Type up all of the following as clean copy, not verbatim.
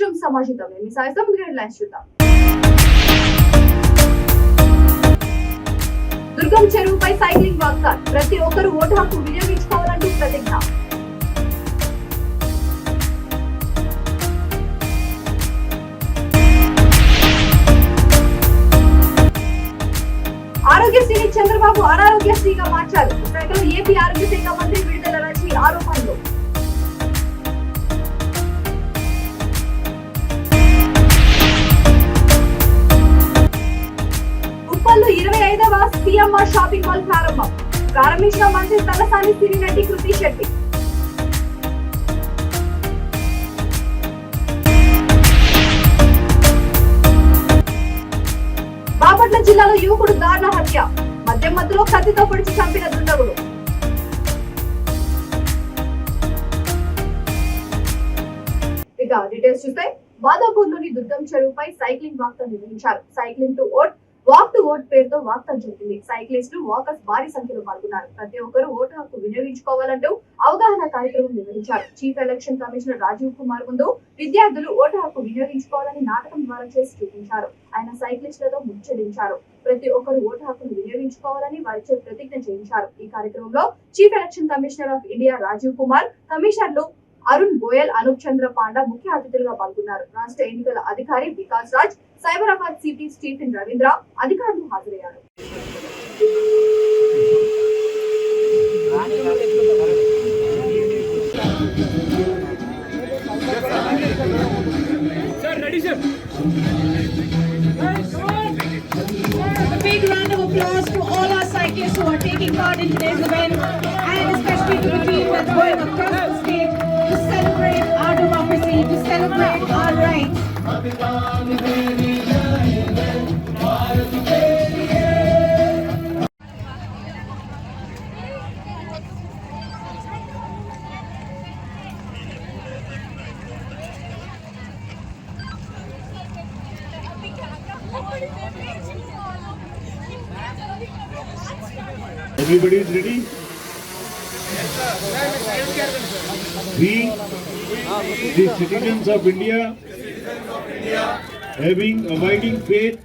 పక్షం సమాజితం చూద్దాం. దుర్గం చెరువుపై cycling walkathon, ప్రతి ఒక్కరూ ఓటు హక్కు వినియోగించుకోవాలంటూ ప్రతిజ్ఞ. ఆరోగ్యశ్రీని చంద్రబాబు అనారోగ్యశ్రీగా మార్చారు. విశాఖలో ఏపీ ఆరోగ్య శాఖ మంత్రి విడుదల రజనీ ఆరోపణలు. ఉప్పల్లో 25వ సిఎంఆర్ షాపింగ్ మాల్ ప్రారంభించిన మంత్రి తలసాని సిరినటి కృతి శెట్టి. బాపట్ల జిల్లాలో యువకుడు దారుణ హత్య, మద్యం మధ్యలో కత్తితో పొడిచి చంపిన దుండగుడు. ఇక డీటెయిల్స్ చూస్తే మాదాపూర్లోని దుర్గం చెరువుపై సైక్లింగ్ వాక్థాన్ నిర్వహించారు. Cycling to vote, walk to vote పేరుతో వాక్థాన్ జరిగింది. సైక్లిస్టులు, వాకర్స్ భారీ సంఖ్యలో పాల్గొన్నారు. ప్రతి ఒక్కరూ ఓటు హక్కు వినియోగించుకోవాలంటూ అవగాహన కార్యక్రమం నిర్వహించారు. Chief election commissioner Rajiv Kumar ముందు విద్యార్థులు ఓటు హక్కు వినియోగించుకోవాలని నాటకం ద్వారా చేసి చూపించారు. ఆయన సైక్లిస్టులతో ముచ్చటించారు. ప్రతి ఒక్కరూ ఓటు హక్కును వినియోగించుకోవాలని వారిచే ప్రతిజ్ఞ చేయించారు. ఈ కార్యక్రమంలో chief election commissioner of India Rajiv Kumar, కమిషనర్లు అరుణ్ గోయల్, అనూప్ చంద్ర పాండా ముఖ్య అతిథులుగా పాల్గొన్నారు. రాష్ట్ర ఎన్నికల అధికారి వికాస్ రాజ్, సైబరాబాద్ సిపి స్టీఫెన్ రవీంద్ర అధికారులు హాజరయ్యారు. A big round of applause to all our cyclists who are taking part in today's event, and especially to the team that's going across the state to celebrate our democracy, to celebrate our rights. Everybody is ready? We, the citizens of India, having abiding faith,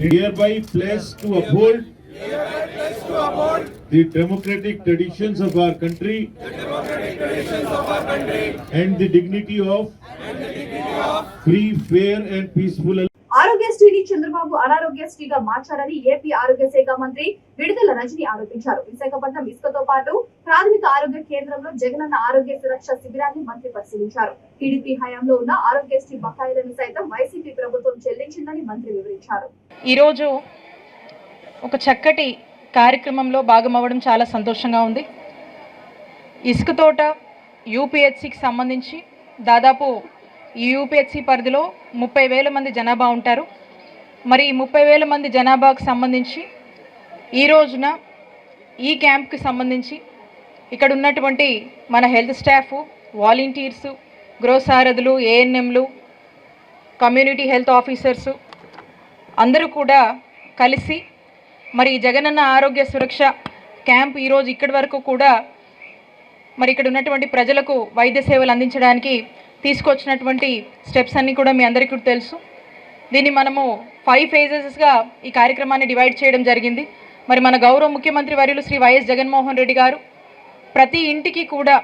hereby pledge to uphold the democratic traditions of our country and the dignity of free, fair and peaceful. ఆరోగ్యశ్రీని Chandrababu అనారోగ్యశ్రీగా మార్చారని AP ఆరోగ్య శాఖ మంత్రి విడుదల రజనీ ఆరోపించారు. విశాఖపట్నం ఇసుకతో పాటు ప్రాథమిక ఆరోగ్య కేంద్రంలో జగనన్న ఆరోగ్య సురక్ష శిబిరాన్ని మంత్రి పరిశీలించారు. టీడీపీ హయాంలో ఉన్న ఆరోగ్యశ్రీ బకాయిలను సైతం వైసీపీ ప్రభుత్వం చెల్లించిందని మంత్రి వివరించారు. ఈ రోజు ఒక చక్కటి కార్యక్రమంలో భాగమవ్వడం చాలా సంతోషంగా ఉంది. ఇసుక తోట యూపీహెచ్సికి సంబంధించి దాదాపు ఈ యూపీహెచ్సి పరిధిలో 30,000 మంది జనాభా ఉంటారు. మరి ఈ 30,000 మంది జనాభాకు సంబంధించి ఈ రోజున ఈ క్యాంప్కి సంబంధించి ఇక్కడ ఉన్నటువంటి మన హెల్త్ స్టాఫ్, వాలంటీర్స్, గృహసారథులు, ఏఎన్ఎంలు, కమ్యూనిటీ హెల్త్ ఆఫీసర్స్ అందరూ కూడా కలిసి మరి జగనన్న ఆరోగ్య సురక్ష క్యాంప్ ఈరోజు ఇక్కడి వరకు కూడా మరి ఇక్కడ ఉన్నటువంటి ప్రజలకు వైద్య సేవలు అందించడానికి తీసుకొచ్చినటువంటి స్టెప్స్ అన్నీ కూడా మీ అందరికీ తెలుసు. దీన్ని మనము 5 ఫేజెస్గా ఈ కార్యక్రమాన్ని డివైడ్ చేయడం జరిగింది. మరి మన గౌరవ ముఖ్యమంత్రి వర్యులు శ్రీ వైఎస్ జగన్మోహన్ రెడ్డి గారు ప్రతి ఇంటికి కూడా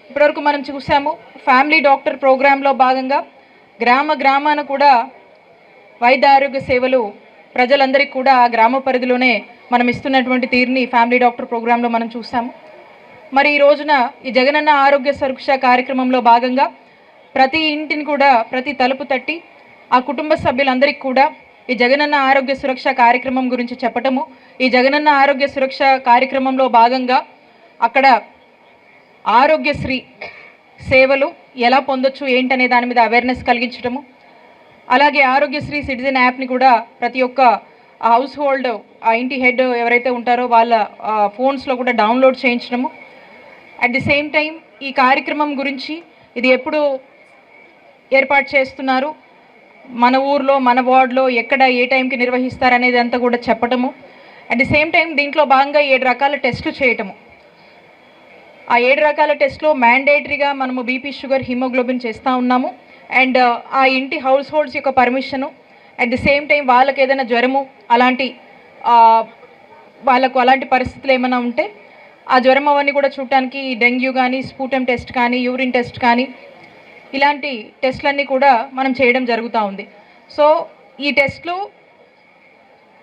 ఇప్పటివరకు మనం చూసాము ఫ్యామిలీ డాక్టర్ ప్రోగ్రాంలో భాగంగా గ్రామాన కూడా వైద్య ఆరోగ్య సేవలు ప్రజలందరికీ కూడా ఆ గ్రామ పరిధిలోనే మనం ఇస్తున్నటువంటి తీరుని ఫ్యామిలీ డాక్టర్ ప్రోగ్రాంలో మనం చూసాము. మరి ఈ రోజున ఈ జగనన్న ఆరోగ్య సురక్ష కార్యక్రమంలో భాగంగా ప్రతి ఇంటిని కూడా ప్రతి తలుపు తట్టి ఆ కుటుంబ సభ్యులందరికీ కూడా ఈ జగనన్న ఆరోగ్య సురక్ష కార్యక్రమం గురించి చెప్పటము, ఈ జగనన్న ఆరోగ్య సురక్ష కార్యక్రమంలో భాగంగా అక్కడ ఆరోగ్యశ్రీ సేవలు ఎలా పొందొచ్చు ఏంటనే దాని మీద అవేర్నెస్ కలిగించడము, అలాగే ఆరోగ్యశ్రీ సిటిజన్ యాప్ని కూడా ప్రతి ఒక్క హౌస్ హోల్డ్ ఆ ఇంటి హెడ్ ఎవరైతే ఉంటారో వాళ్ళ ఫోన్స్లో కూడా డౌన్లోడ్ చేయించడము. అట్ ది సేమ్ టైం ఈ కార్యక్రమం గురించి ఇది ఎప్పుడు ఏర్పాటు చేస్తున్నారు, మన ఊర్లో మన వార్డులో ఎక్కడ ఏ టైంకి నిర్వహిస్తారనేది అంతా కూడా చెప్పటము. అట్ ది సేమ్ టైం దీంట్లో భాగంగా 7 రకాల టెస్టులు చేయటము. ఆ 7 రకాల టెస్ట్లో మ్యాండేటరీగా మనము బీపీ, షుగర్, హిమోగ్లోబిన్ చేస్తూ ఉన్నాము. అండ్ ఆ ఇంటి హౌస్ హోల్డ్స్ యొక్క permission, at the same time వాళ్ళకి ఏదైనా జ్వరము అలాంటి వాళ్ళకు అలాంటి పరిస్థితులు ఏమైనా ఉంటే ఆ జ్వరం అవన్నీ కూడా చూడటానికి డెంగ్యూ కానీ, స్పూటం టెస్ట్ కానీ, యూరిన్ టెస్ట్ కానీ ఇలాంటి టెస్ట్లన్నీ కూడా మనం చేయడం జరుగుతూ ఉంది. సో ఈ టెస్ట్లో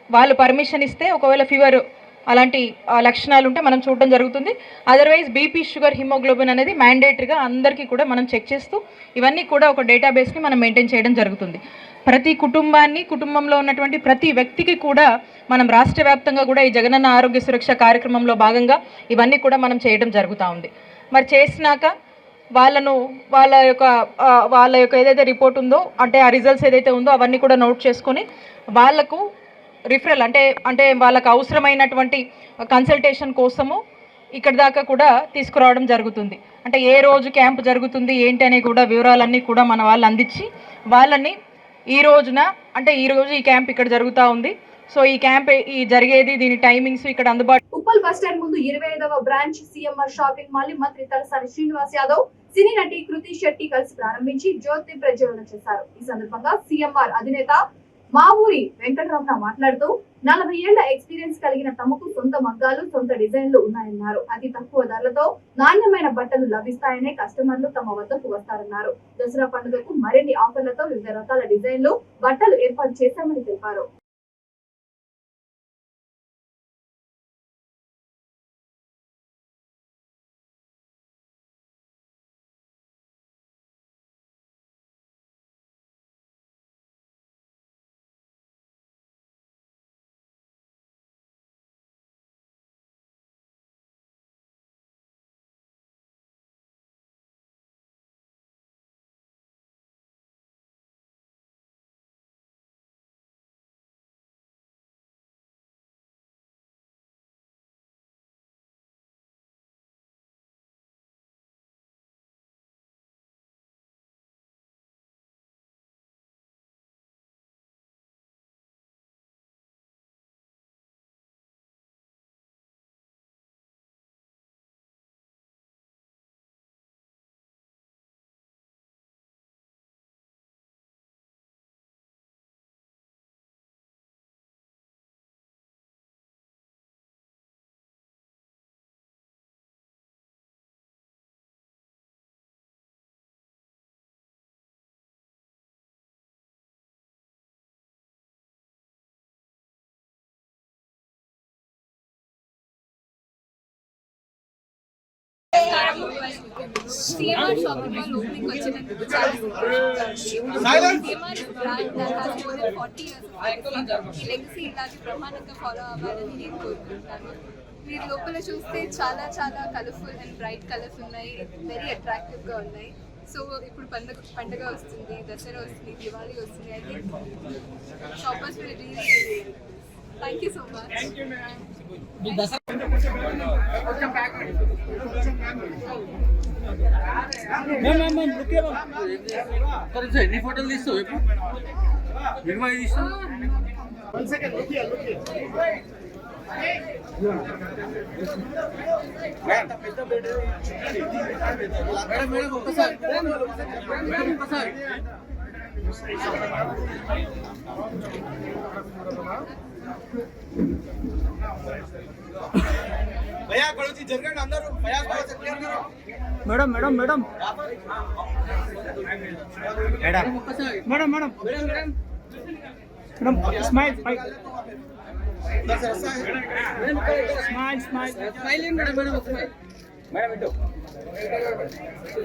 వాళ్ళు పర్మిషన్ ఇస్తే ఒకవేళ ఫీవర్ అలాంటి లక్షణాలు ఉంటే మనం చూడడం జరుగుతుంది. అదర్వైజ్ బీపీ, షుగర్, హిమోగ్లోబిన్ అనేది మ్యాండేటరీగా అందరికీ కూడా మనం చెక్ చేస్తూ ఇవన్నీ కూడా ఒక డేటాబేస్ని మనం మెయింటైన్ చేయడం జరుగుతుంది. ప్రతి కుటుంబంలో ఉన్నటువంటి ప్రతి వ్యక్తికి కూడా మనం రాష్ట్ర వ్యాప్తంగా కూడా ఈ జగనన్న ఆరోగ్య సురక్ష కార్యక్రమంలో భాగంగా ఇవన్నీ కూడా మనం చేయడం జరుగుతూ ఉంది. మరి చేసినాక వాళ్ళ యొక్క ఏదైతే రిపోర్ట్ ఉందో అంటే ఆ రిజల్ట్స్ ఏదైతే ఉందో అవన్నీ కూడా నోట్ చేసుకొని వాళ్ళకు రిఫరల్ అంటే వాళ్ళకు అవసరమైనటువంటి కన్సల్టేషన్ కోసము ఇక్కడ దాకా కూడా తీసుకురావడం జరుగుతుంది. అంటే ఏ రోజు క్యాంప్ జరుగుతుంది ఏంటి అనే కూడా వివరాలన్నీ కూడా మన వాళ్ళు అందించి వాళ్ళని ఈ రోజు ఈ క్యాంప్ ఇక్కడ జరుగుతూ ఉంది. సో ఈ క్యాంప్ జరిగేది దీని టైమింగ్స్ ఇక్కడ అందుబాటు. ఉప్పల్ బస్ స్టాండ్ ముందు 25వ బ్రాంచ్ సిఎంఆర్ షాపింగ్ మాల్ ని మంత్రి తలసాని శ్రీనివాస్ యాదవ్, సినీ నటి కృతి శెట్టి కలిసి ప్రారంభించి జ్యోతి ప్రజ్వలన చేశారు. ఈ సందర్భంగా సిఎంఆర్ అధినేత మా ఊరి వెంకటరమణ మాట్లాడుతూ 40 ఏళ్ల ఎక్స్పీరియన్స్ కలిగిన తమకు సొంత మగ్గాలు, సొంత డిజైన్లు ఉన్నాయన్నారు. అతి తక్కువ ధరలతో నాణ్యమైన బట్టలు లభిస్తాయనే కస్టమర్లు తమ వద్దకు వస్తారన్నారు. దసరా పండుగకు మరిన్ని ఆఫర్లతో వివిధ రకాల డిజైన్లు, బట్టలు ఏర్పాటు చేశామని తెలిపారు. CMR shopping mall opening వచ్చినందుకు చాలా CMR brand that has more than 40 years of legacy. ఈ legacy ఇలాగే బ్రహ్మాండంగా ఫాలో అవ్వాలని నేను కోరుకుంటున్నాను. మీరు లోపల చూస్తే చాలా చాలా కలర్ఫుల్ అండ్ బ్రైట్ కలర్స్ ఉన్నాయి, వెరీ అట్రాక్టివ్గా ఉన్నాయి. సో ఇప్పుడు పండుగ వస్తుంది, దసరా వస్తుంది, దివాళీ వస్తుంది. I think shoppers will really thank you so much. ఎన్ని ఫోటోలు తీస్తావు ఎప్పుడు తీస్తావు మేడం ఒక్కసారి भैया कड़ोची जरगंड अंदर फयाज भाई से क्लियर करो madam madam madam madam madam madam madam smile smile smile smile madam madam smile madam इटो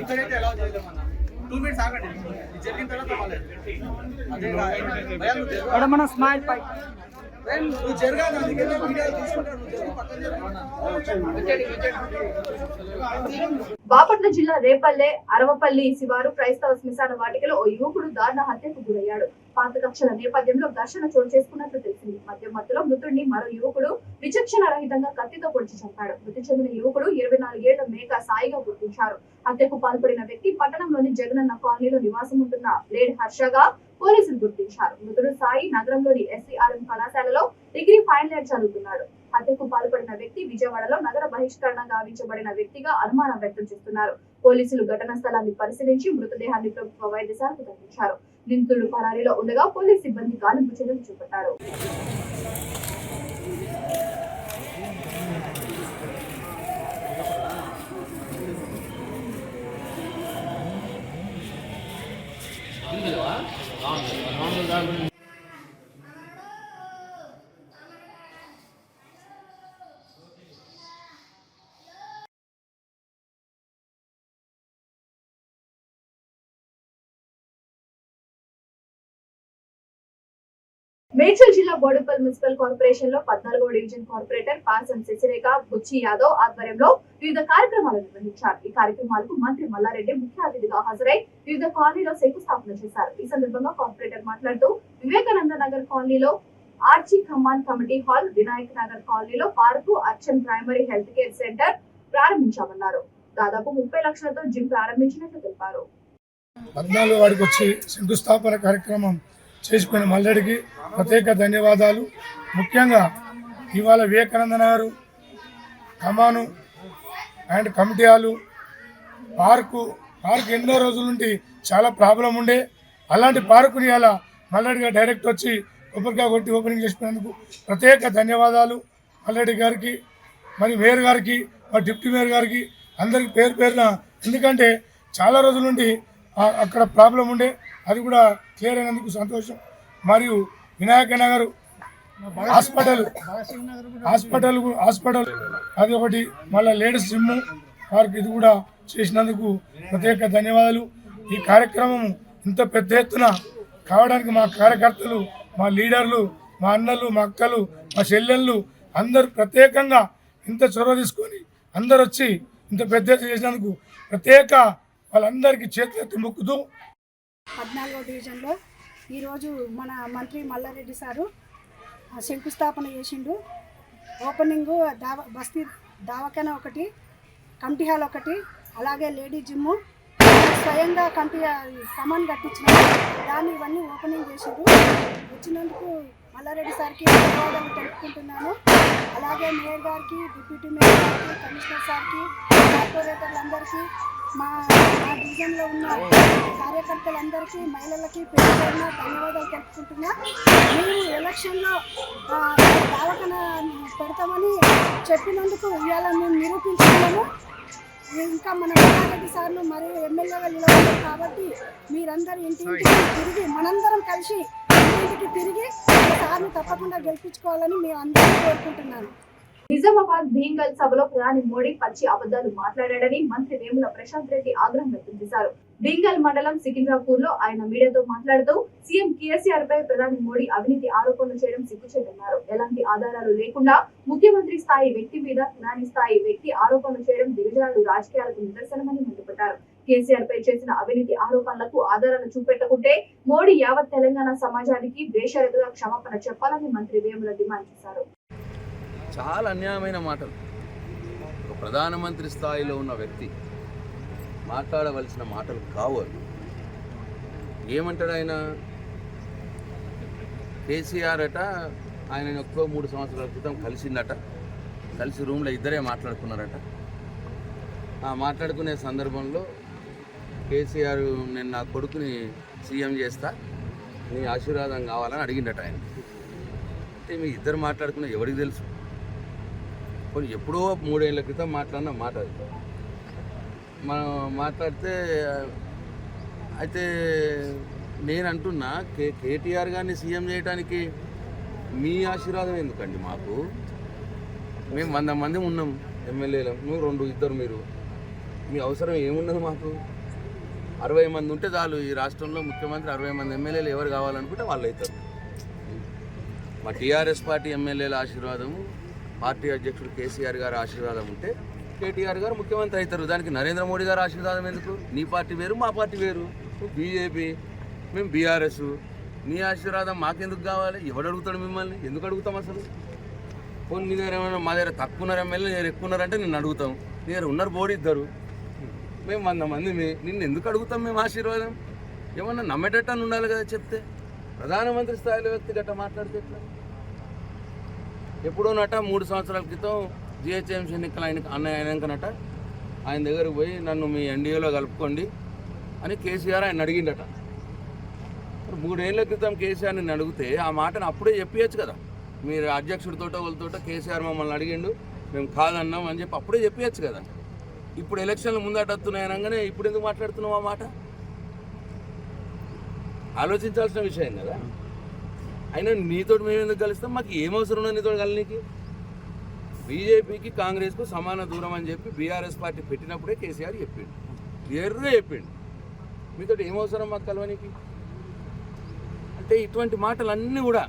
इकडे अलाउ చేయలేమన్నా 2 मिनिट्स ఆగండి ఇది జరిగిన తర్వాత కావాలి అదే భయ్యా మేడం మన స్మైల్ పై నువ్వు జరగాలి అందుకే వీడియో తీసుకుంటాను బాపట్ల జిల్లా రేపల్లె అరవపల్లి శివారు క్రైస్తవ శ్మశాన వాటికలో ఓ యువకుడు దారుణ హత్యకు గురయ్యాడు. పాత కక్షల నేపథ్యంలో ఘర్షణ చోటు చేసుకున్నట్లు తెలిసింది. మధ్యలో మృతుడిని మరో యువకుడు విచక్షణ రహితంగా కత్తితో పొడిచి చంపాడు. మృతి చెందిన యువకుడు 24 ఏళ్ల మేక సాయిగా గుర్తించారు. హత్యకు పాల్పడిన వ్యక్తి పట్టణంలోని జగనన్న కాలనీలో నివాసం ఉంటున్న బ్లేడ్ హర్షగా పోలీసులు గుర్తించారు. మృతుడు సాయి నగరంలోని SCRM కళాశాలలో డిగ్రీ ఫైనల్ ఇయర్ చదువుతున్నాడు. హత్యకు పాల్పడిన వ్యక్తి విజయవాడలో నగర బహిష్కరణ గావించబడిన వ్యక్తిగా అనుమానం వ్యక్తం చేస్తున్నారు. పోలీసులు ఘటనా స్థలాన్ని పరిశీలించి మృతదేహాన్ని ప్రభుత్వ వైద్యశాలకు తరలించారు. నిందితుడు పరారీలో ఉండగా పోలీసు సిబ్బంది గాలింపు చర్యలు చేపట్టారు. మేడ్చల్ జిల్లా బోడుపల్ మున్సిపల్ కార్పొరేషన్ లో 14వ డివిజన్ కార్పొరేటర్ పాసం శశిరేఖ బుచ్చి యాదవ్ ఆధ్వర్యంలో వివిధ కార్యక్రమాలు నిర్వహించారు. ఈ కార్యక్రమాలకు మంత్రి మల్లారెడ్డి ముఖ్య అతిథిగా హాజరై వివిధ కాలనీలో శంకుస్థాపన చేశారు. ఈ సందర్భంగా కార్పొరేటర్ మాట్లాడుతూ వివేకానంద నగర్ కాలనీలో ఆర్చి ఖమ్మాన్ కమిటీ హాల్, వినాయక్ నగర్ కాలనీలో park, urban primary health care centre ప్రారంభించామన్నారు. దాదాపు 30 లక్షలతో జిమ్ ప్రారంభించినట్లు తెలిపారు. 14వ వాడికి వచ్చి శంకుస్థాపన కార్యక్రమం చేసుకున్న మల్లెడికి ప్రత్యేక ధన్యవాదాలు. ముఖ్యంగా ఇవాళ వివేకానంద నగర్ కమాను అండ్ కమిటీ హాలు, పార్కు ఎన్నో రోజుల నుండి చాలా ప్రాబ్లం ఉండే, అలాంటి పార్కుని అలా మల్లెడిగా డైరెక్ట్ వచ్చి కొబ్బరికాయ కొట్టి ఓపెనింగ్ చేసినందుకు ప్రత్యేక ధన్యవాదాలు మల్లెడి గారికి, మరి మేయర్ గారికి, మరి డిప్యూటీ మేయర్ గారికి, అందరికి పేరు పేరున. ఎందుకంటే చాలా రోజుల నుండి అక్కడ ప్రాబ్లం ఉండే, అది కూడా క్లియర్ అయినందుకు సంతోషం. మరియు వినాయక నగర్ హాస్పిటల్ అది ఒకటి, మళ్ళీ లేడీస్ జిమ్ వారికి ఇది కూడా చేసినందుకు ప్రత్యేక ధన్యవాదాలు. ఈ కార్యక్రమం ఇంత పెద్ద ఎత్తున కావడానికి మా కార్యకర్తలు, మా లీడర్లు, మా అన్నలు, మా అక్కలు, మా చెల్లెళ్ళు అందరూ ప్రత్యేకంగా ఇంత చొరవ తీసుకొని అందరు వచ్చి ఇంత పెద్ద ఎత్తున చేసినందుకు ప్రత్యేక వాళ్ళందరికీ చేతులెత్తి మొక్కుతూ 14వ డివిజన్లో ఈరోజు మన మంత్రి మల్లారెడ్డి సారు శంకుస్థాపన చేసిండు. ఓపెనింగ్ బస్తీ దవాఖానా ఒకటి, కమిటీ హాల్ ఒకటి, అలాగే లేడీ జిమ్ స్వయంగా కమాన్ కట్టించిన దాన్ని ఇవన్నీ ఓపెనింగ్ చేసిండు. వచ్చినందుకు మల్లారెడ్డి సార్కి ధన్యవాదాలు తెలుపుకుంటున్నాను. అలాగే మేయర్ గారికి, డిప్యూటీ మేయర్ గారికి, కమిషనర్ సార్కి, కార్పొరేటర్లందరికీ, మా డివిజన్లో ఉన్న కార్యకర్తలందరికీ, మహిళలకి పేరు పేరున ధన్యవాదాలు తెలుపుకుంటున్నా. మేము ఎలక్షన్లో దవాఖానా పెడతామని చెప్పినందుకు ఇవాళ మేము నిరూపించుకున్నాము. ఇంకా మన మల్లారెడ్డి సార్ను మరియు ఎమ్మెల్యేగా నిలబడ్డారు కాబట్టి మీరందరూ ఇంటింటికి తిరిగి మనందరం కలిసి ఇంటింటికి తిరిగి సార్ను తప్పకుండా గెలిపించుకోవాలని మేము అందరూ కోరుకుంటున్నాను. నిజామాబాద్ భీంగల్ సభలో ప్రధాని మోడీ పచ్చి అబద్ధాలు మాట్లాడాడని మంత్రి వేముల ప్రశాంత్ రెడ్డి ఆగ్రహం వ్యక్తం చేశారు. భీంగల్ మండలం సికింద్రాపూర్ లో ఆయన మీడియాతో మాట్లాడుతూ సీఎం కేసీఆర్ పై ప్రధాని మోడీ అవినీతి ఆరోపణలు చేయడం సిగ్గుచేటన్నారు. ఎలాంటి ఆధారాలు లేకుండా ముఖ్యమంత్రి స్థాయి వ్యక్తి మీద ప్రధాని స్థాయి వ్యక్తి ఆరోపణలు చేయడం దిగజారుడు రాజకీయాలకు నిదర్శనమని మండిపడ్డారు. కేసీఆర్ పై చేసిన అవినీతి ఆరోపణలకు ఆధారాలు చూపెట్టకుంటే మోడీ యావత్ తెలంగాణ సమాజానికి బేషరతుగా క్షమాపణ చెప్పాలని మంత్రి వేముల డిమాండ్ చేశారు. చాలా అన్యాయమైన మాటలు. ఒక ప్రధానమంత్రి స్థాయిలో ఉన్న వ్యక్తి మాట్లాడవలసిన మాటలు కావు. ఏమంటాడు ఆయన? కేసీఆర్ అట ఆయన ఎక్కువ 3 సంవత్సరాల క్రితం కలిసిందట, కలిసి రూమ్లో ఇద్దరే మాట్లాడుకున్నారట. ఆ మాట్లాడుకునే సందర్భంలో కేసీఆర్ నేను నా కొడుకుని సీఎం చేస్తా, నీ ఆశీర్వాదం కావాలని అడిగిండట ఆయన. అంటే మీ ఇద్దరు మాట్లాడుకున్న ఎవరికి తెలుసు? కొన్ని ఎప్పుడో 3 ఏళ్ల క్రితం మాట్లాడిన మాట అది. మనం మాట్లాడితే అయితే నేను అంటున్నా కేటీఆర్ గారిని సీఎం చేయడానికి మీ ఆశీర్వాదం ఎందుకండి? మాకు మేము 100 మంది ఉన్నాం ఎమ్మెల్యేలు, నువ్వు 2-2 మీరు. మీ అవసరం ఏమున్నది మాకు? 60 మంది ఉంటే చాలు. ఈ రాష్ట్రంలో ముఖ్యమంత్రి 60 మంది ఎమ్మెల్యేలు ఎవరు కావాలనుకుంటే వాళ్ళు అవుతారు. మా టీఆర్ఎస్ పార్టీ ఎమ్మెల్యేల ఆశీర్వాదము, పార్టీ అధ్యక్షుడు కేసీఆర్ గారి ఆశీర్వాదం ఉంటే కేటీఆర్ గారు ముఖ్యమంత్రి అవుతారు. దానికి నరేంద్ర మోడీ గారు ఆశీర్వాదం ఎందుకు? నీ పార్టీ వేరు, మా పార్టీ వేరు. బీజేపీ, మేము బీఆర్ఎస్. నీ ఆశీర్వాదం మాకెందుకు కావాలి? ఎవడు అడుగుతాడు మిమ్మల్ని? ఎందుకు అడుగుతాం అసలు? పోనీ నీ దగ్గర ఏమైనా మా దగ్గర తక్కువ ఉన్నారు ఎమ్మెల్యే, నేను ఎక్కువ ఉన్నారంటే నిన్ను అడుగుతాం. నీ దగ్గర ఉన్నారు బోర్డు ఇద్దరు, మేము 100 మంది. నిన్ను ఎందుకు అడుగుతాం మేము ఆశీర్వాదం? ఏమన్నా నమ్మేటట్టు అని ఉండాలి కదా చెప్తే. ప్రధానమంత్రి స్థాయిలో వ్యక్తి గట్ట మాట్లాడితే ఎట్లా? ఎప్పుడోనట 3 సంవత్సరాల క్రితం జిహెచ్ఎంసీ ఎన్నికలు అయినాకనట ఆయన దగ్గరకు పోయి నన్ను మీ ఎన్డీఏలో కలుపుకోండి అని కేసీఆర్ ఆయన అడిగిండట. 3 ఏళ్ల క్రితం కేసీఆర్ నిన్ను అడిగితే ఆ మాటను అప్పుడే చెప్పవచ్చు కదా. మీరు అధ్యక్షుడితోటో వాళ్ళతోటో కేసీఆర్ మమ్మల్ని అడిగిండు, మేము కాదన్నాం అని చెప్పి అప్పుడే చెప్పవచ్చు కదా. ఇప్పుడు ఎలక్షన్లు ముందటొస్తున్నాయి అనగానే ఇప్పుడు ఎందుకు మాట్లాడుతున్నావు ఆ మాట? ఆలోచించాల్సిన విషయం కదా. అయినా నీతో మేము ఎందుకు కలుస్తాం? మాకు ఏమవసరం ఉన్నది నీతో కలనీకి? బీజేపీకి కాంగ్రెస్కు సమాన దూరం అని చెప్పి బీఆర్ఎస్ పార్టీ పెట్టినప్పుడే కేసీఆర్ చెప్పిండు, ఎర్రే చెప్పిండు. మీతో ఏమవసరం మాకు కలవనికి? అంటే ఇటువంటి మాటలన్నీ కూడా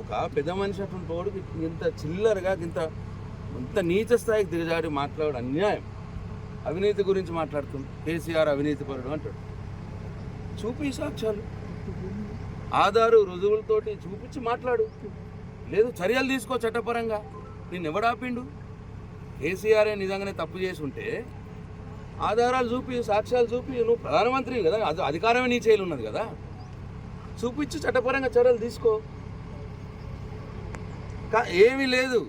ఒక పెద్ద మనిషి అటువంటి తోడు ఇంత చిల్లరగా ఇంత నీచ స్థాయికి దిగజాడి మాట్లాడు అన్యాయం. అవినీతి గురించి మాట్లాడుతుంది, కేసీఆర్ అవినీతి పరుడు అంటాడు. చూపి సాక్ష్యాలు, ఆధారు రుజువులతోటి చూపించి మాట్లాడు. లేదు చర్యలు తీసుకో చట్టపరంగా. నేను ఎవడాపిండు? కేసీఆర్ నిజంగానే తప్పు చేసి ఉంటే ఆధారాలు చూపి, సాక్ష్యాలు చూపి. నువ్వు ప్రధానమంత్రి కదా, అధికారమే నీ చేయాలి ఉన్నది కదా, చూపించి చట్టపరంగా చర్యలు తీసుకో. ఏమీ లేదు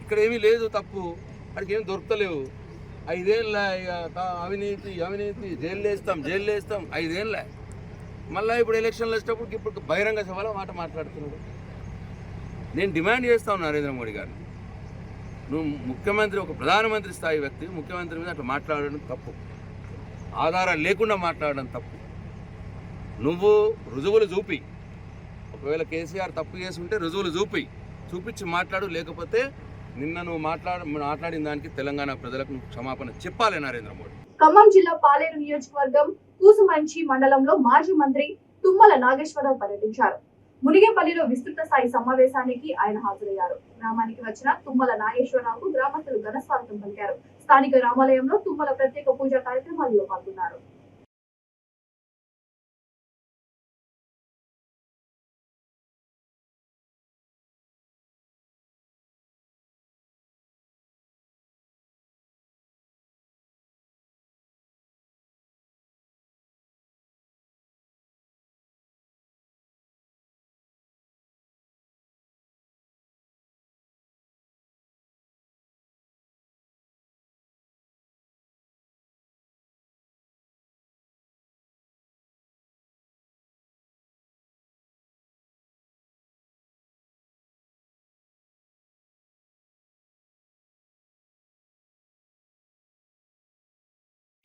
ఇక్కడ, ఏమీ లేదు తప్పు, అక్కడికి ఏం దొరకలేవు. 5 ఏళ్ళ అవినీతి జైలు వేస్తాం 5 ఏళ్ళ. మళ్ళీ ఇప్పుడు ఎలక్షన్లు వచ్చేటప్పుడు ఇప్పుడు బహిరంగ సభలో మాట మాట్లాడుతున్నాడు. నేను డిమాండ్ చేస్తా ఉన్నా నరేంద్ర మోడీ గారిని, నువ్వు ముఖ్యమంత్రి, ఒక ప్రధానమంత్రి స్థాయి వ్యక్తి ముఖ్యమంత్రి మీద అట్లా మాట్లాడడం తప్పు, ఆధారాలు లేకుండా మాట్లాడడం తప్పు. నువ్వు రుజువులు చూపి, ఒకవేళ కేసీఆర్ తప్పు చేసి ఉంటే రుజువులు చూపించి మాట్లాడు. లేకపోతే నిన్న నువ్వు మాట్లాడిన దానికి తెలంగాణ ప్రజలకు క్షమాపణ చెప్పాలి నరేంద్ర మోడీ. ఖమ్మం జిల్లా పాలేరు నియోజకవర్గం కూసుమంచి మండలంలో మాజీ మంత్రి తుమ్మల నాగేశ్వరరావు పర్యటించారు. మునిగేపల్లిలో విస్తృత స్థాయి సమావేశానికి ఆయన హాజరయ్యారు. గ్రామానికి వచ్చిన తుమ్మల నాగేశ్వరరావుకు గ్రామస్తులు ఘన స్వాగతం పలికారు. స్థానిక రామాలయంలో తుమ్మల ప్రత్యేక పూజా కార్యక్రమాల్లో పాల్గొన్నారు.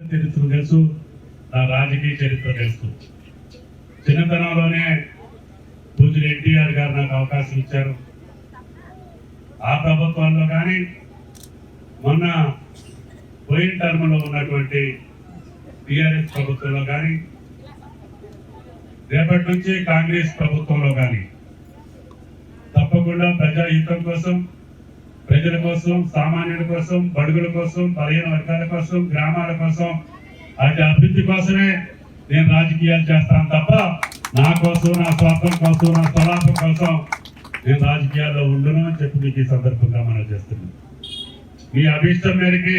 చరిత్ర తెలుసు, నా రాజకీయ చరిత్ర తెలుసు. చిన్నతనంలోనే పూజ్యులు ఎన్టీఆర్ గారు నాకు అవకాశం ఇచ్చారు. ఆ ప్రభుత్వంలో కానీ మొన్న పోయిన టర్మ్లో ఉన్నటువంటి టీఆర్ఎస్ ప్రభుత్వంలో కానీ రేపటి నుంచి కాంగ్రెస్ ప్రభుత్వంలో కానీ తప్పకుండా ప్రజాహితం కోసం, ప్రజల కోసం, సామాన్యుల కోసం, బడుగుల కోసం, బలహీన వర్గాల కోసం, గ్రామాల కోసం, అటు అభివృద్ధి కోసమే నేను రాజకీయాలు చేస్తాను తప్ప నా కోసం, నా స్వార్థం కోసం, నా స్వలాభం కోసం నేను రాజకీయాల్లో ఉండను అని చెప్పి మీకు ఈ సందర్భంగా మనం చేస్తున్నాం. మీ అభిష్టం మేరకి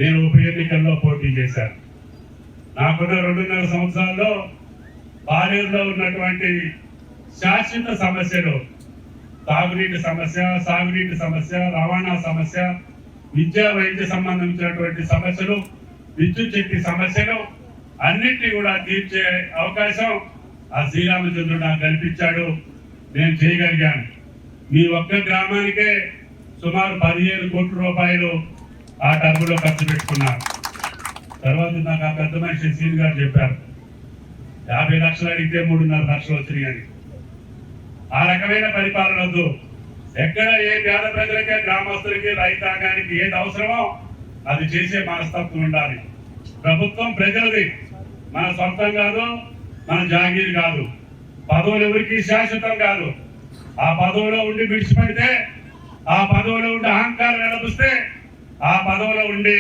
నేను ఉప ఎన్నికల్లో పోటీ చేశాను. నాకున్న 2.5 సంవత్సరాల్లో పాలేరులో ఉన్నటువంటి శాశ్వత సమస్యలు, తాగునీటి సమస్య, సాగునీటి సమస్య, రవాణా సమస్య, విద్యా వైద్య సంబంధించినటువంటి సమస్యలు, విద్యుత్ శక్తి సమస్యలు అన్నింటినీ కూడా తీర్చే అవకాశం ఆ శ్రీరామచంద్రుడు నాకు కల్పించాడు. నేను చేయగలిగాను. మీ ఒక్క గ్రామానికే సుమారు 15 కోట్ల రూపాయలు ఆ టర్ములో ఖర్చు పెట్టుకున్నారు. తర్వాత నాకు ఆ పెద్ద మనిషి సీన్ గారు చెప్పారు, 50 లక్షలు అడిగితే 3.5 లక్షలు వచ్చినాయని. ఆ రకమైన పరిపాలన వద్దు. ఎక్కడ ఏ పేద ప్రజలకే, గ్రామస్తులకి, రైతాంగానికి ఏది అవసరమో అది చేసే మనస్తత్వం ఉండాలి. ప్రభుత్వం ప్రజలది, మన సొంతం కాదు, మన జాగీర్ కాదు. పదవులు ఎవరికి శాశ్వతం కాదు. ఆ పదవిలో ఉండి విడిచిపెడితే, ఆ పదవిలో ఉండి అహంకారం నిలబిస్తే, ఆ పదవిలో ఉండి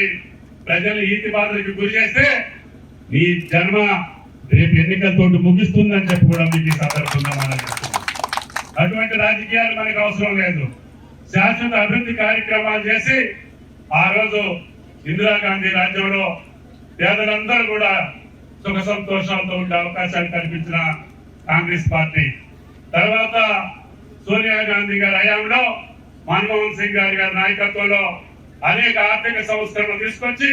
ప్రజలు ఈతి బాధలకు గురి చేస్తే నీ జన్మ రేపు ఎన్నికలతో ముగిస్తుందని చెప్పి కూడా మీకు ఈ సందర్భంగా మనం చెప్తున్నాం. అటువంటి రాజకీయాలు మనకు అవసరం లేదు. శాశ్వత అభివృద్ధి కార్యక్రమాలు చేసి ఆ రోజు ఇందిరాగాంధీ రాజ్యంలో పేదలందరూ కూడా సుఖ సంతోషాలతో ఉండే అవకాశాలు కల్పించిన కాంగ్రెస్ పార్టీ, తర్వాత సోనియా గాంధీ గారి హయాంలో మన్మోహన్ సింగ్ గారి నాయకత్వంలో అనేక ఆర్థిక సంస్కరణలు తీసుకొచ్చి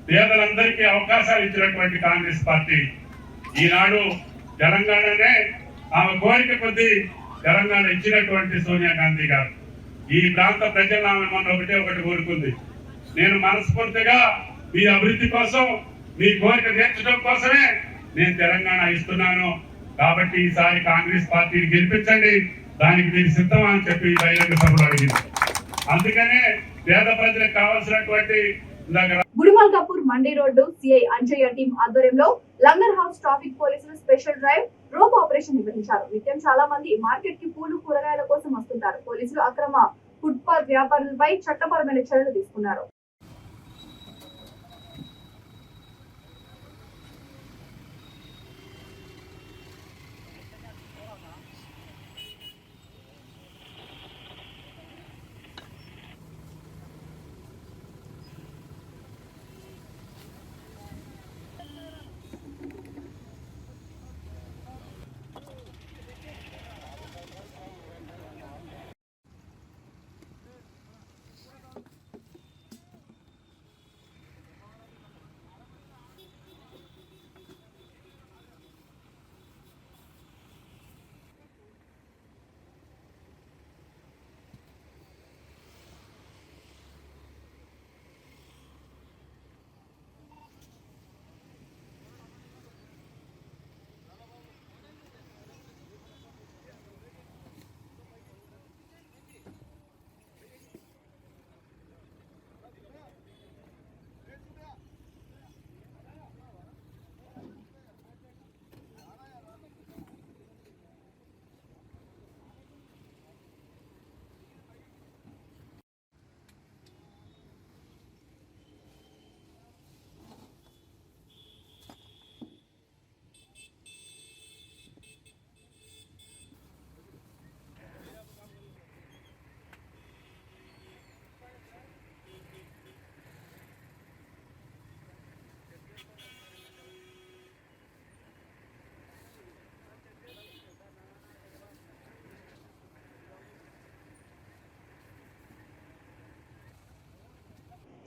పేదలందరికీ అవకాశాలు ఇచ్చినటువంటి కాంగ్రెస్ పార్టీ ఈనాడు తెలంగాణనే ఆమె కోరిక కొద్దీ తెలంగాణ ఇచ్చినటువంటి సోనియా గాంధీ గారు ఈ ప్రాంత ప్రజలు ఆమె మొన్న ఒకటి కోరుకుంది. నేను మనస్ఫూర్తిగా మీ అభివృద్ధి కోసం మీ కోరిక తీర్చడం కోసమే నేను తెలంగాణ ఇస్తున్నాను. కాబట్టి ఈసారి కాంగ్రెస్ పార్టీని గెలిపించండి, దానికి మీరు సిద్ధమా అని చెప్పి బహిరంగ సభలో అడిగింది. అందుకనే పేద ప్రజలకు కావాల్సినటువంటి గుడిమాల్ కపూర్ మండి రోడ్డు సిఐ అంజయ్య టీం ఆధ్వర్యంలో లంగర్ హౌస్ ట్రాఫిక్ పోలీసులు స్పెషల్ డ్రైవ్ రోప్ ఆపరేషన్ నిర్వహించారు. నిత్యం చాలా మంది మార్కెట్ కి పూలు కూరగాయల కోసం వస్తుంటారు. పోలీసులు అక్రమ ఫుట్పాత్ వ్యాపారులపై చట్టపరమైన చర్యలు తీసుకున్నారు.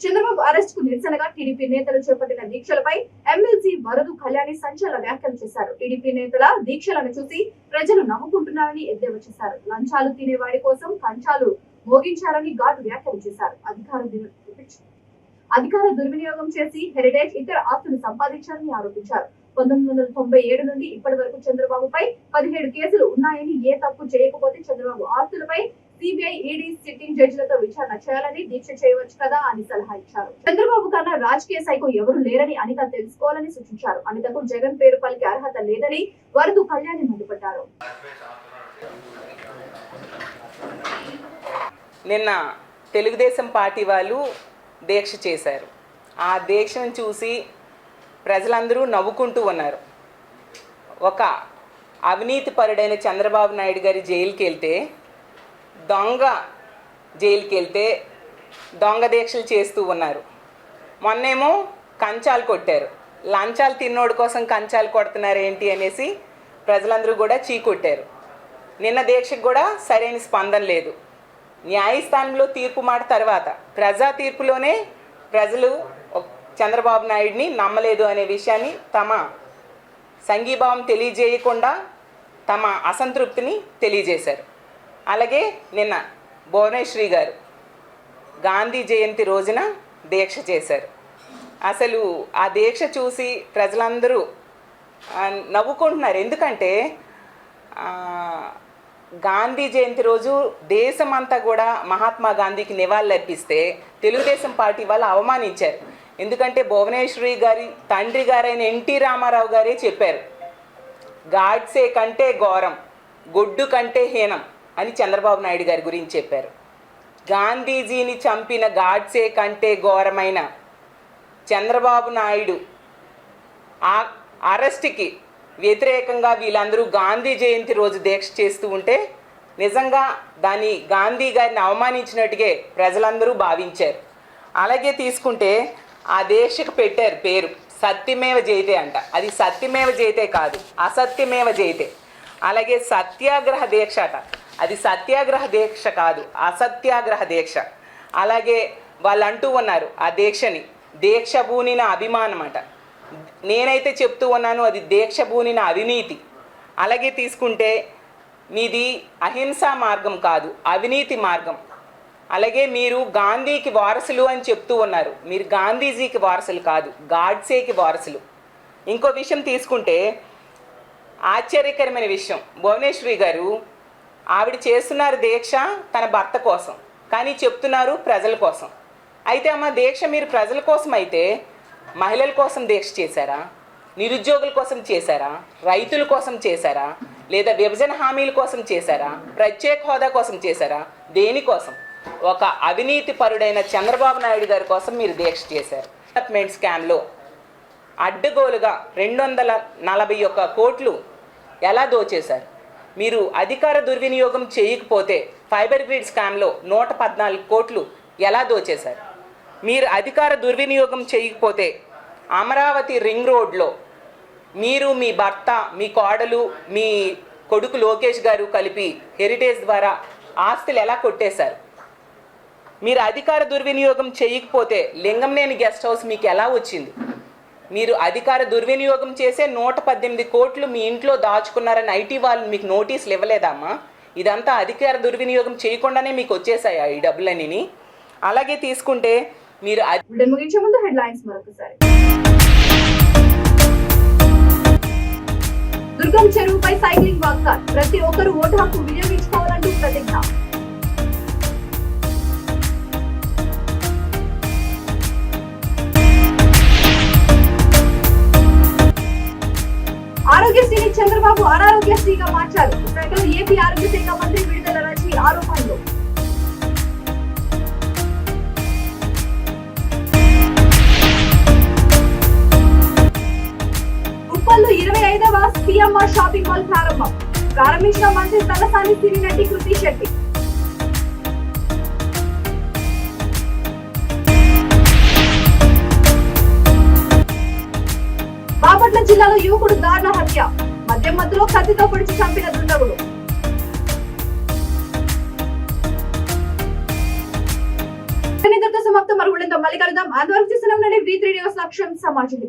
చంద్రబాబు అరెస్ట్ కు నిరసనగా టీడీపీ నేతలు చేపట్టిన దీక్షలపై ఎమ్మెల్సీ వరదు కళ్యాణి సంచలన వ్యాఖ్యలు చేశారు. టీడీపీ నేతల దీక్షలను చూసి ప్రజలు నవ్వుకుంటున్నారని ఎద్దేవా చేశారు. లంచాలు తినేవాడి కోసం కంచాలు మోగించారని ఘాటు వ్యాఖ్యలు చేశారు. అధికార దుర్వినియోగం చేసి హెరిటేజ్ ఇతర ఆస్తులు సంపాదించారని ఆరోపించారు. 1997 నుండి ఇప్పటి వరకు చంద్రబాబుపై 17 కేసులు ఉన్నాయని, ఏ తప్పు చేయకపోతే చంద్రబాబు ఆస్తులపై సిబిఐ, ఈడీ సిట్టింగ్ జడ్జిలతో విచారణ చేయాలని, దీక్ష చేయవచ్చు కదా అని సలహా ఇచ్చారు. చంద్రబాబు కన్నా రాజకీయ సైకో ఎవరు లేరని అనిత తెలుసుకోవాలని సూచించారు. అనితకు జగన్ పేరు పలికే అర్హత లేదని వరదు కళ్యాణి మండిపడ్డారు. నిన్న తెలుగుదేశం పార్టీ వాళ్ళు దీక్ష చేశారు. ఆ దీక్షను చూసి ప్రజలందరూ నవ్వుకుంటూ ఉన్నారు. ఒక అవినీతి పరుడైన చంద్రబాబు నాయుడు గారి జైలుకి వెళ్తే, దొంగ జైలుకి వెళ్తే దొంగ దీక్షలు చేస్తూ ఉన్నారు. మొన్నేమో కంచాలు కొట్టారు. లంచాలు తిన్నోడి కోసం కంచాలు కొడుతున్నారు ఏంటి అనేసి ప్రజలందరూ కూడా చీకొట్టారు. నిన్న దీక్షకు కూడా సరైన స్పందన లేదు. న్యాయస్థానంలో తీర్పు మాట తర్వాత ప్రజా తీర్పులోనే ప్రజలు చంద్రబాబు నాయుడిని నమ్మలేదు అనే విషయాన్ని తమ సంఘీభావం తెలియజేయకుండా తమ అసంతృప్తిని తెలియజేశారు. అలాగే నిన్న భువనేశ్వరి గారు గాంధీ జయంతి రోజున దీక్ష చేశారు. అసలు ఆ దీక్ష చూసి ప్రజలందరూ నవ్వుకుంటున్నారు. ఎందుకంటే గాంధీ జయంతి రోజు దేశమంతా కూడా మహాత్మా గాంధీకి నివాళులు అర్పిస్తే తెలుగుదేశం పార్టీ వాళ్ళు అవమానించారు. ఎందుకంటే భువనేశ్వరి గారి తండ్రి గారైన ఎన్టీ రామారావు గారే చెప్పారు, గాడ్సే కంటే ఘోరం, గొడ్డు కంటే హీనం అని చంద్రబాబు నాయుడు గారి గురించి చెప్పారు. గాంధీజీని చంపిన గాడ్సే కంటే ఘోరమైన చంద్రబాబు నాయుడు ఆ అరెస్ట్కి వ్యతిరేకంగా వీళ్ళందరూ గాంధీ జయంతి రోజు దీక్ష చేస్తూ ఉంటే నిజంగా దాన్ని గాంధీ గారిని అవమానించినట్టుగా ప్రజలందరూ భావించారు. అలాగే తీసుకుంటే ఆ దీక్షకు పెట్టారు పేరు సత్యమేవ జయతే అంట. అది సత్యమేవ జయతే కాదు, అసత్యమేవ జయతే. అలాగే సత్యాగ్రహ దీక్ష అట. అది సత్యాగ్రహ దీక్ష కాదు, అసత్యాగ్రహ దీక్ష. అలాగే వాళ్ళు అంటూ ఉన్నారు ఆ దీక్షని దీక్ష భూనిన అభిమానం అట. నేనైతే చెప్తూ ఉన్నాను అది దీక్ష భూనిన అవినీతి. అలాగే తీసుకుంటే మీది అహింసా మార్గం కాదు, అవినీతి మార్గం. అలాగే మీరు గాంధీకి వారసులు అని చెప్తూ ఉన్నారు, మీరు గాంధీజీకి వారసులు కాదు, గాడ్సేకి వారసులు. ఇంకో విషయం తీసుకుంటే ఆశ్చర్యకరమైన విషయం, భువనేశ్వరి గారు ఆవిడ చేస్తున్నారు దీక్ష తన భర్త కోసం, కానీ చెప్తున్నారు ప్రజల కోసం. అయితే అమ్మ దీక్ష మీరు ప్రజల కోసం అయితే మహిళల కోసం దీక్ష చేశారా, నిరుద్యోగుల కోసం చేశారా, రైతుల కోసం చేశారా, లేదా విభజన హామీల కోసం చేశారా, ప్రత్యేక హోదా కోసం చేశారా, దేనికోసం? ఒక అవినీతి పరుడైన చంద్రబాబు నాయుడు గారి కోసం మీరు దీక్ష చేశారు. డెవలప్మెంట్ స్కామ్లో అడ్డగోలుగా 241 కోట్లు ఎలా దోచేశారు? మీరు అధికార దుర్వినియోగం చేయకపోతే ఫైబర్ గ్రిడ్ స్కామ్లో 114 కోట్లు ఎలా దోచేశారు? మీరు అధికార దుర్వినియోగం చేయకపోతే అమరావతి రింగ్ రోడ్లో మీరు, మీ భర్త, మీ కోడలు, మీ కొడుకు లోకేష్ గారు కలిపి హెరిటేజ్ ద్వారా ఆస్తులు ఎలా కొట్టేశారు? మీరు అధికార దుర్వినియోగం చేయకపోతే లింగంనేని గెస్ట్ హౌస్ మీకు ఎలా వచ్చింది? మీరు అధికార దుర్వినియోగం చేసే 118 కోట్లు మీ ఇంట్లో దాచుకున్నారని ఐటీ వాళ్ళు మీకు నోటీసులు ఇవ్వలేదమ్మా? ఇదంతా అధికార దుర్వినియోగం చేయకుండానే మీకు వచ్చేసాయి ఈ డబ్బులన్నీ. అలాగే తీసుకుంటే మీరు ముగించే ముందు హెడ్లైన్స్ మరొకసారి. దుర్గం చెరువుపై సైక్లింగ్ వాక్థాన్, ప్రతి ఒక్కరూ ఓటు హక్కు వినియోగించుకోవాలంటూ ప్రతిజ్ఞ. ఆరోగ్యశ్రీని చంద్రబాబు అనారోగ్యశ్రీగా మార్చారు, విశాఖలో ఏపీ ఆరోగ్య శాఖ మంత్రి విడుదల రజనీ ఆరోపణలు. ఉప్పల్లో 25వ సిఎంఆర్ షాపింగ్ మాల్ ప్రారంభించిన మంత్రి తలసాని సిరినటి కృతి శెట్టి. బాపట్ల జిల్లాలో యువకుడు దారుణ హత్య, మద్యం మత్తులో కత్తితో పొడిచి చంపిన దుండగులు. సమాప్తం. మళ్ళీ కలుద్దాం. అంతవరకు చూస్తున్నాం V3 న్యూస్ లక్ష్యం సమాజం.